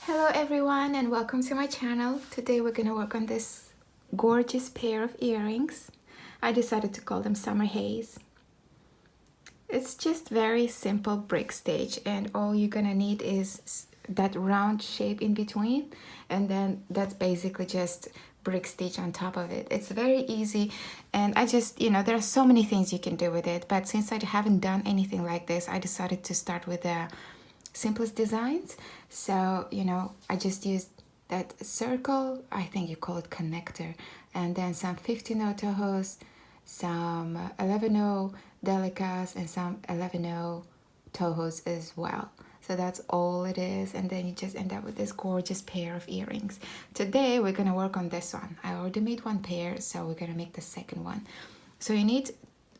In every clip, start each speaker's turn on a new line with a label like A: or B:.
A: Hello everyone and welcome to my channel. Today we're gonna work on this gorgeous pair of earrings. I decided to call them Summer Haze. It's just very simple brick stitch and all you're gonna need is that round shape in between, and then that's basically just brick stitch on top of it. It's very easy, and I just, there are so many things you can do with it, but since I haven't done anything like this, I decided to start with the simplest designs. So I just used that circle, I think you call it connector, and then some 15-0 Tohos, some 11-0 Delicas, and some 11-0 Tohos as well. So that's all it is, and then you just end up with this gorgeous pair of earrings. Today we're gonna work on this one. I already made one pair, so we're gonna make the second one. So you need,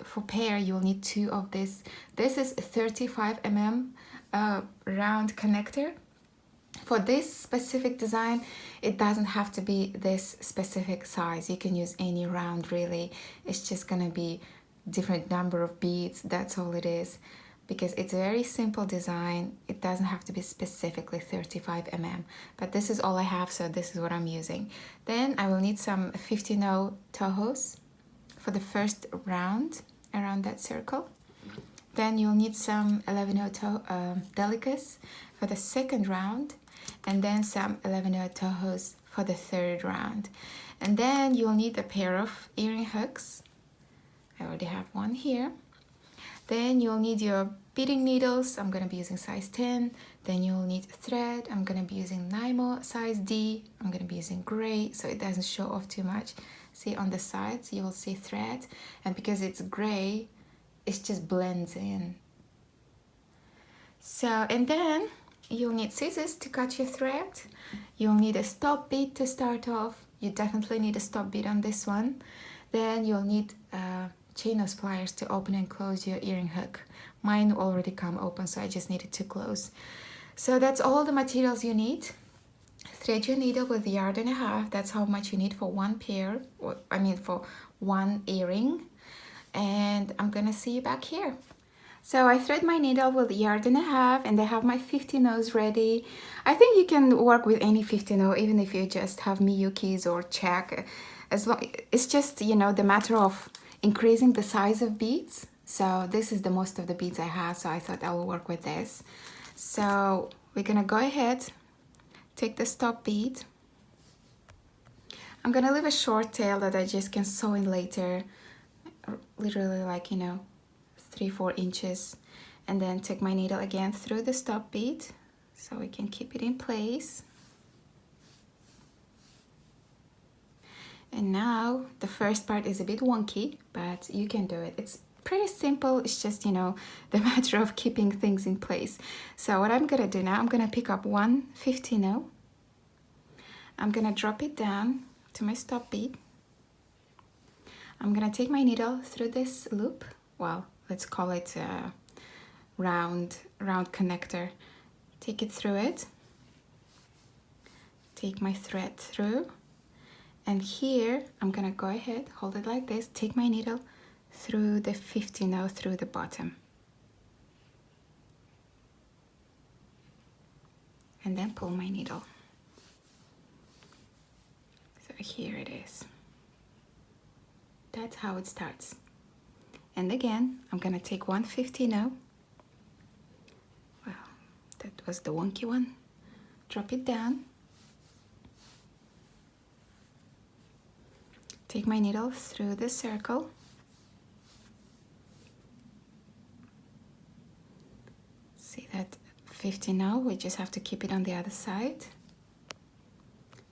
A: for pair, you'll need two of this. This is 35 mm round connector. For this specific design, it doesn't have to be this specific size. You can use any round really. It's just gonna be different number of beads, that's all it is, because it's a very simple design. It doesn't have to be specifically 35 mm, but this is all I have, so this is what I'm using. Then I will need some 15-0 Tohos for the first round around that circle. Then you'll need some 11-0 Delicas for the second round, and then some 11-0 Tohos for the third round. And then you'll need a pair of earring hooks. I already have one here. Then you'll need your beading needles. I'm gonna be using size 10. Then you'll need thread. I'm gonna be using Nymo size D. I'm gonna be using gray so it doesn't show off too much. See on the sides, you will see thread. And because it's gray, it just blends in. So, and then you'll need scissors to cut your thread. You'll need a stop bead to start off. You definitely need a stop bead on this one. Then you'll need chain nose pliers to open and close your earring hook. Mine already come open, so I just needed to close. So that's all the materials you need. Thread your needle with 1.5 yards. That's how much you need for one pair, for one earring. And I'm gonna see you back here. So I thread my needle with 1.5 yards, and I have my 15-0s ready. I think you can work with any 15-0, even if you just have Miyuki's or check. As long, it's just, the matter of increasing the size of beads. So this is the most of the beads I have, so I thought I will work with this. So we're gonna go ahead, take the stop bead. I'm gonna leave a short tail that I just can sew in later, literally like 3-4 inches, and then take my needle again through the stop bead so we can keep it in place. And now the first part is a bit wonky, but you can do it. It's pretty simple. It's just the matter of keeping things in place. So what I'm gonna do now, I'm gonna pick up one 15-0. I'm gonna drop it down to my stop bead. I'm gonna take my needle through this loop. Well, let's call it a round connector. Take it through it. Take my thread through. And here, I'm gonna go ahead, hold it like this, take my needle through the 15-0 through the bottom. And then pull my needle. So here it is. That's how it starts. And again, I'm gonna take one 15-0. Well, that was the wonky one. Drop it down. Take my needle through the circle. See that 15-0, we just have to keep it on the other side.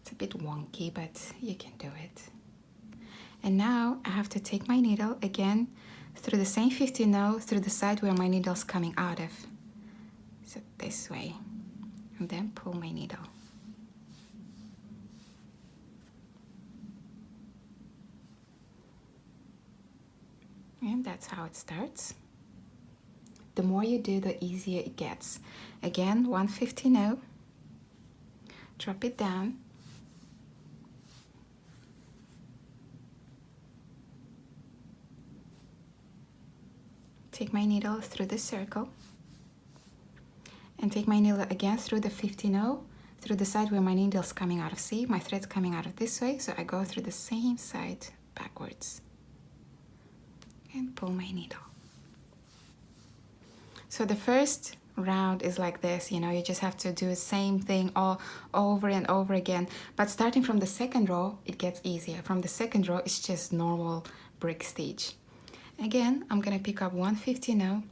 A: It's a bit wonky, but you can do it. And now I have to take my needle again through the same 15-0 through the side where my needle's coming out of. So this way. And then pull my needle. And that's how it starts. The more you do, the easier it gets. Again, one 15-0. Drop it down. Take my needle through the circle. And take my needle again through the 15-0 through the side where my needle's coming out of. See, my thread's coming out of this way, so I go through the same side backwards and pull my needle. So the first round is like this, you know, you just have to do the same thing all over and over again. But starting from the second row, it gets easier. From the second row, it's just normal brick stitch. Again, I'm gonna pick up 150 now,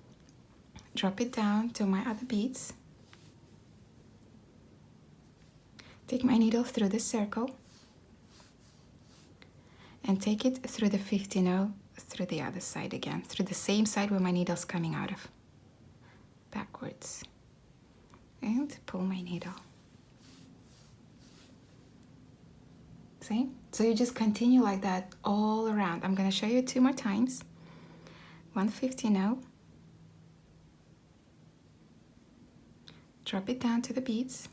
A: drop it down to my other beads, take my needle through the circle, and take it through the 50 now, through the other side again, through the same side where my needle's coming out of. Backwards. And pull my needle. See? So you just continue like that all around. I'm gonna show you 2 more times. 150 now. Drop it down to the beads.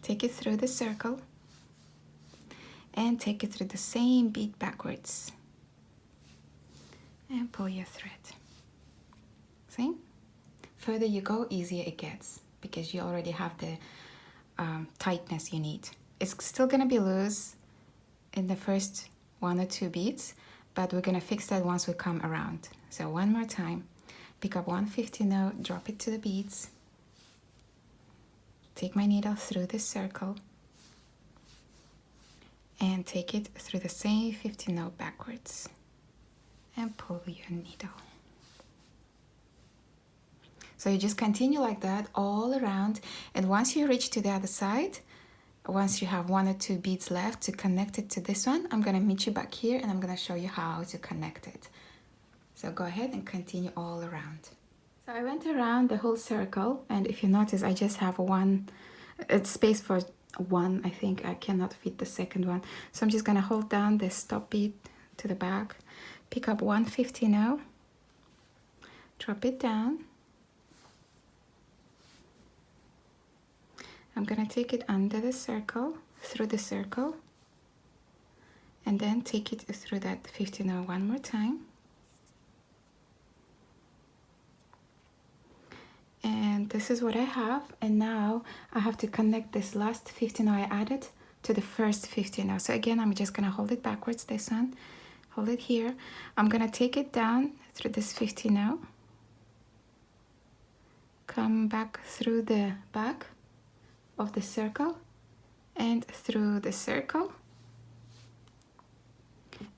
A: Take it through the circle. And take it through the same bead backwards. And pull your thread. See? Further you go, easier it gets, because you already have the tightness you need. It's still gonna be loose in the first 1 or 2 beads, but we're gonna fix that once we come around. So one more time, pick up 150 now, drop it to the beads, take my needle through this circle, and take it through the same 50 now backwards, and pull your needle. So you just continue like that all around, and once you reach to the other side, once you have 1 or 2 beads left to connect it to this one, I'm gonna meet you back here and I'm gonna show you how to connect it. So go ahead and continue all around. So I went around the whole circle, and if you notice, I just have it's space for 1. I think I cannot fit the second one. So I'm just gonna hold down the stop bead to the back, pick up 150 now, drop it down. I'm gonna take it under the circle, through the circle, and then take it through that 50 now one more time. And this is what I have, and now I have to connect this last 50 now I added to the first 50 now. So again, I'm just gonna hold it backwards, this one, hold it here. I'm gonna take it down through this 50 now, come back through the back of the circle and through the circle,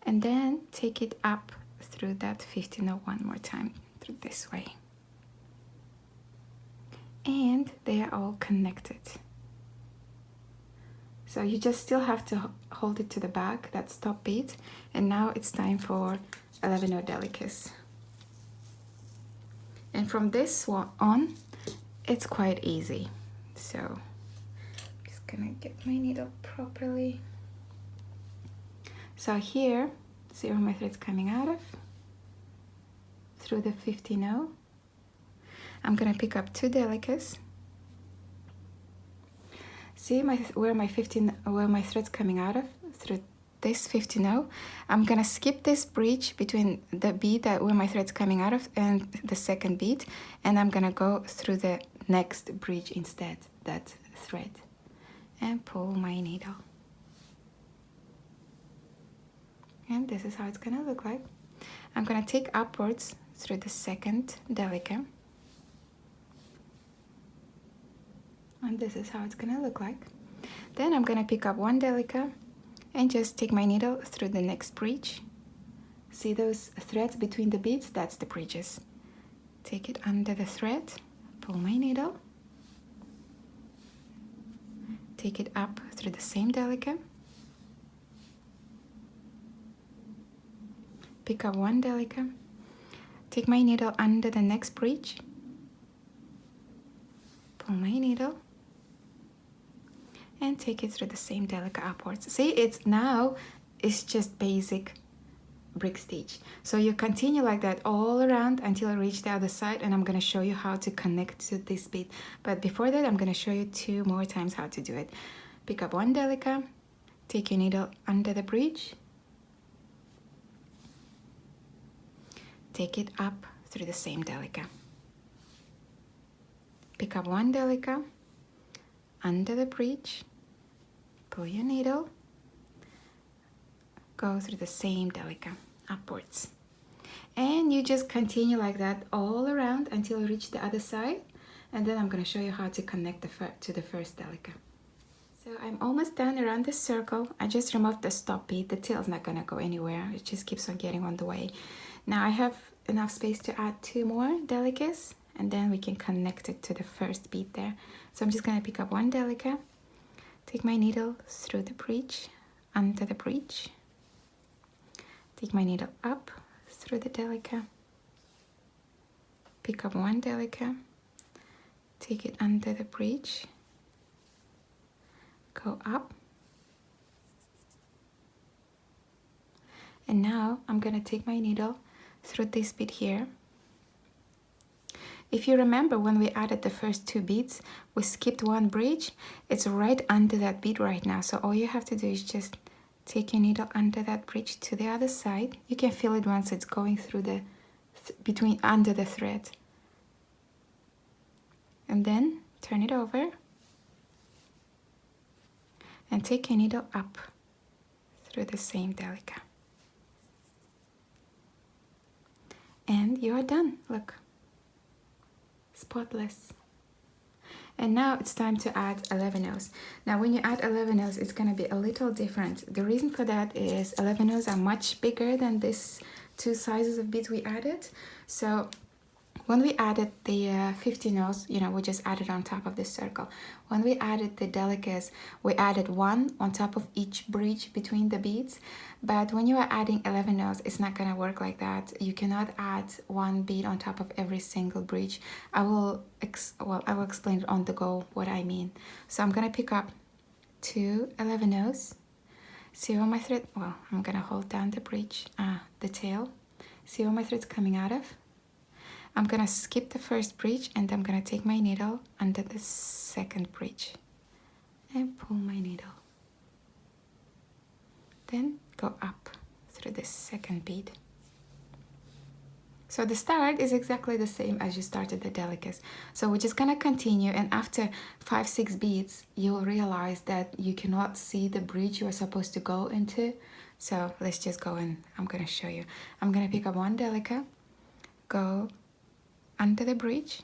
A: and then take it up through that 50 now one more time through this way, and they are all connected. So you just still have to hold it to the back, that stop bead, and now it's time for 11 Delicas. And from this one on, it's quite easy. So gonna get my needle properly. So here, see where my thread's coming out of? Through the 50 now. I'm gonna pick up 2 Delicas. See where my thread's coming out of? Through this 50 now. I'm gonna skip this bridge between the bead where my thread's coming out of and the second bead, and I'm gonna go through the next bridge instead, that thread, and pull my needle. And this is how it's gonna look like. I'm gonna take upwards through the second Delica, and this is how it's gonna look like. Then I'm gonna pick up 1 Delica and just take my needle through the next bridge. See those threads between the beads? That's the bridges. Take it under the thread, pull my needle, take it up through the same Delica, pick up 1 Delica, take my needle under the next bridge, pull my needle, and take it through the same Delica upwards. See, it's just basic brick stitch. So you continue like that all around until I reach the other side, and I'm going to show you how to connect to this bead. But before that, I'm going to show you 2 more times how to do it. Pick up 1 Delica, take your needle under the bridge, take it up through the same Delica, pick pick up one Delica under the bridge, pull your needle, go through the same Delica upwards, and you just continue like that all around until you reach the other side, and then I'm going to show you how to connect to the first Delica. So I'm almost done around this circle. I just removed the stop bead. The tail's not going to go anywhere. It just keeps on getting on the way. Now I have enough space to add 2 more Delicas, and then we can connect it to the first bead there. So I'm just going to pick up one Delica, take my needle through the bridge, under the bridge, take my needle up through the Delica, pick up one Delica, take it under the bridge, go up, and now I'm going to take my needle through this bead here. If you remember, when we added the first 2 beads, we skipped one bridge. It's right under that bead right now, so all you have to do is just take your needle under that bridge to the other side. You can feel it once it's going through the under the thread, and then turn it over and take your needle up through the same Delica, and you are done. Look, spotless. And now it's time to add 11-ohs. Now when you add 11-ohs, it's going to be a little different. The reason for that is 11-ohs are much bigger than this 2 sizes of beads we added. So when we added the 15-ohs, you know, we just added on top of this circle. When we added the Delicas, we added 1 on top of each bridge between the beads. But when you are adding 11-ohs, it's not gonna work like that. You cannot add 1 bead on top of every single bridge. I will explain on the go what I mean. So I'm gonna pick up 2 11-ohs. See where my thread? Well, I'm gonna hold down the bridge, the tail. See where my thread's coming out of? I'm gonna skip the first bridge, and I'm gonna take my needle under the second bridge and pull my needle. Then go up through the second bead. So the start is exactly the same as you started the Delicas. So we're just gonna continue, and after 5-6 beads, you'll realize that you cannot see the bridge you are supposed to go into. So let's just go in. I'm gonna show you. I'm gonna pick up one Delica, go under the bridge,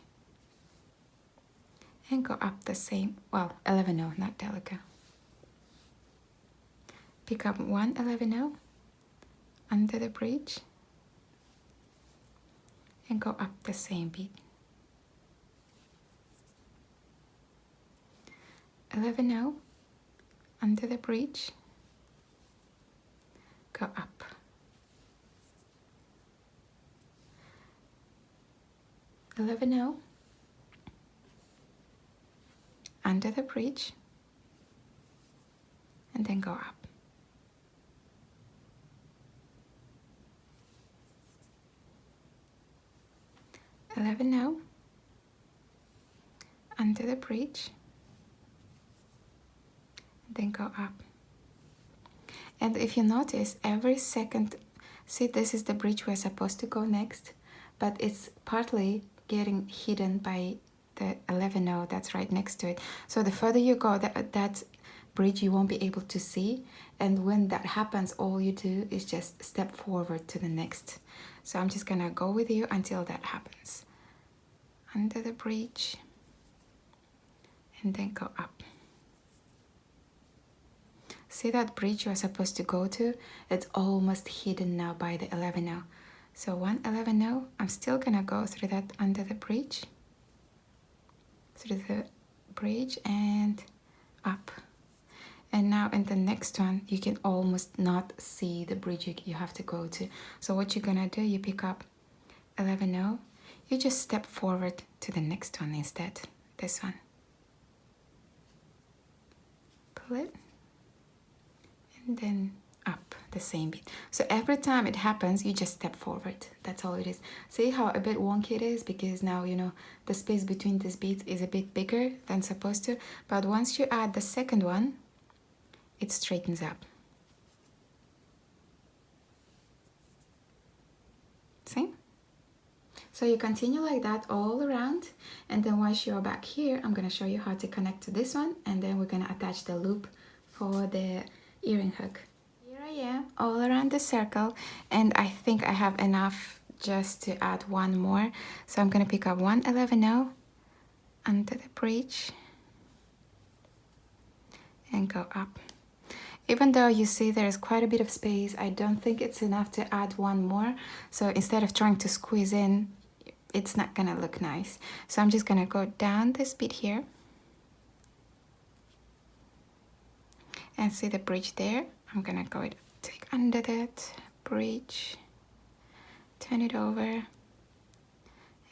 A: and go up the same, 11-oh, not Delica. Pick up one 11-oh under the bridge, and go up the same bead. 11-oh under the bridge, go up. $11 under the bridge, and then go up. $11 under the bridge, then go up. And if you notice, every second, see, this is the bridge we're supposed to go next, but it's partly getting hidden by the 11-oh that's right next to it. So the further you go, that bridge you won't be able to see, and when that happens, all you do is just step forward to the next. So I'm just gonna go with you until that happens. Under the bridge, and then go up. See that bridge you're supposed to go to? It's almost hidden now by the 11-oh. So one 11-oh, I'm still gonna go through that under the bridge, and up. And now in the next one, you can almost not see the bridge you have to go to. So what you're gonna do, you pick up 11-oh, you just step forward to the next one instead, this one. Pull it, and then up the same bead. So every time it happens, you just step forward. That's all it is. See how a bit wonky it is, because now you know the space between these beads is a bit bigger than supposed to, but once you add the second one, it straightens up. See? So you continue like that all around, and then once you're back here, I'm gonna show you how to connect to this one, and then we're gonna attach the loop for the earring hook. Here I am all around the circle, and I think I have enough just to add one more. So I'm gonna pick up one 11/0 under the bridge and go up. Even though you see there's quite a bit of space, I don't think it's enough to add one more. So instead of trying to squeeze in, it's not gonna look nice. So I'm just gonna go down this bit here and see the bridge there. I'm gonna go take under that bridge, turn it over,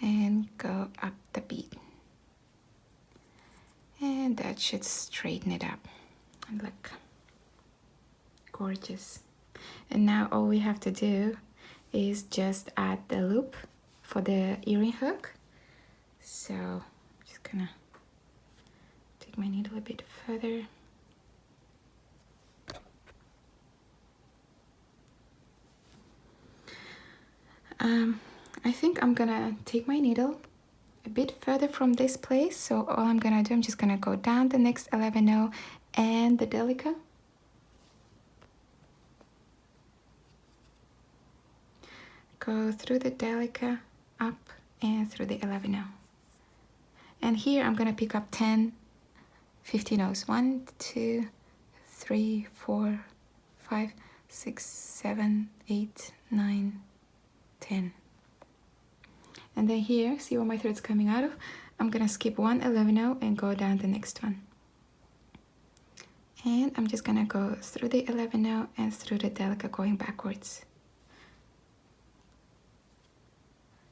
A: and go up the bead. And that should straighten it up. And look, gorgeous. And now all we have to do is just add the loop for the earring hook. So I'm just gonna take my needle a bit further. I think I'm gonna take my needle a bit further from this place. So all I'm gonna do, I'm just gonna go down the next 11/0 and the Delica. Go through the Delica, up and through the 11/0. And here I'm gonna pick up 10 15/0. 1, 2, 3, 4, 5, 6, 7, 8, 9, 10. And then here, see where my thread's coming out of? I'm gonna skip one 11/0 and go down the next one. And I'm just gonna go through the 11/0 and through the Delica, going backwards.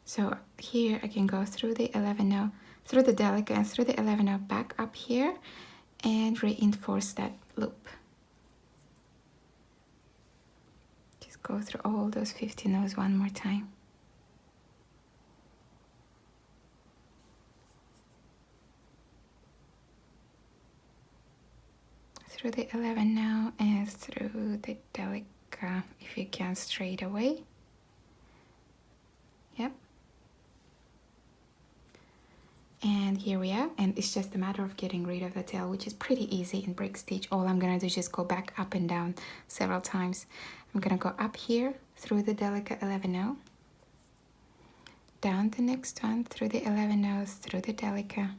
A: So here I can go through the 11/0, through the Delica and through the 11/0 back up here and reinforce that loop. Just go through all those 15/0 one more time. Through the 11/0 and through the Delica, if you can, straight away. Yep. And here we are, and it's just a matter of getting rid of the tail, which is pretty easy in brick stitch. All I'm gonna do is just go back up and down several times. I'm gonna go up here through the Delica 11/0, down the next one through the 11/0 through the Delica,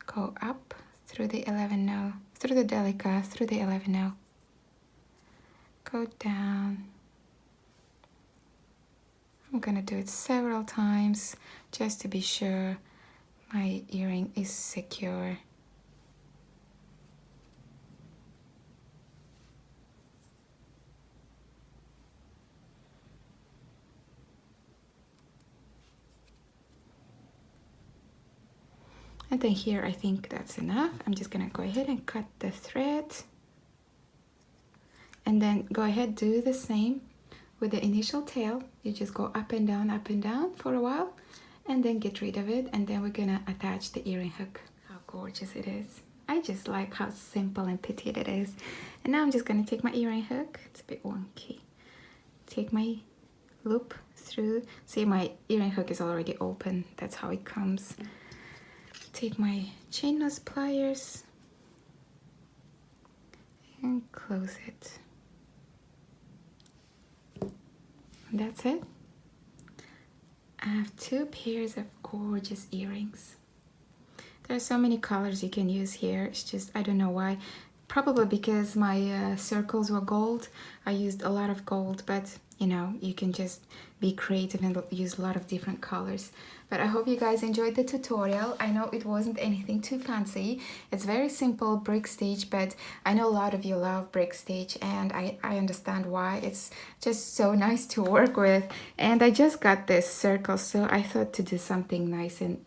A: go up through the 11/0 through the Delica through the 11/0, go down. I'm gonna do it several times just to be sure my earring is secure. And then here I think that's enough. I'm just gonna go ahead and cut the thread. And then go ahead, do the same with the initial tail. You just go up and down for a while and then get rid of it. And then we're gonna attach the earring hook. How gorgeous it is. I just like how simple and petite it is. And now I'm just gonna take my earring hook. It's a bit wonky. Take my loop through. See, my earring hook is already open. That's how it comes. Take my chain nose pliers and close it. And that's it. I have 2 pairs of gorgeous earrings. There are so many colors you can use here. It's just, I don't know why. Probably because my circles were gold. I used a lot of gold, but you know, you can just be creative and use a lot of different colors. But I hope you guys enjoyed the tutorial. I know it wasn't anything too fancy. It's very simple brick stitch, but I know a lot of you love brick stitch, and I understand why. It's just so nice to work with. And I just got this circle, so I thought to do something nice and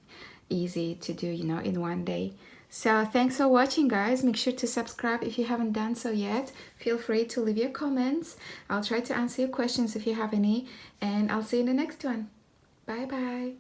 A: easy to do, you know, in one day. So thanks for watching, guys. Make sure to subscribe if you haven't done so yet. Feel free to leave your comments. I'll try to answer your questions if you have any, and I'll see you in the next one. Bye bye.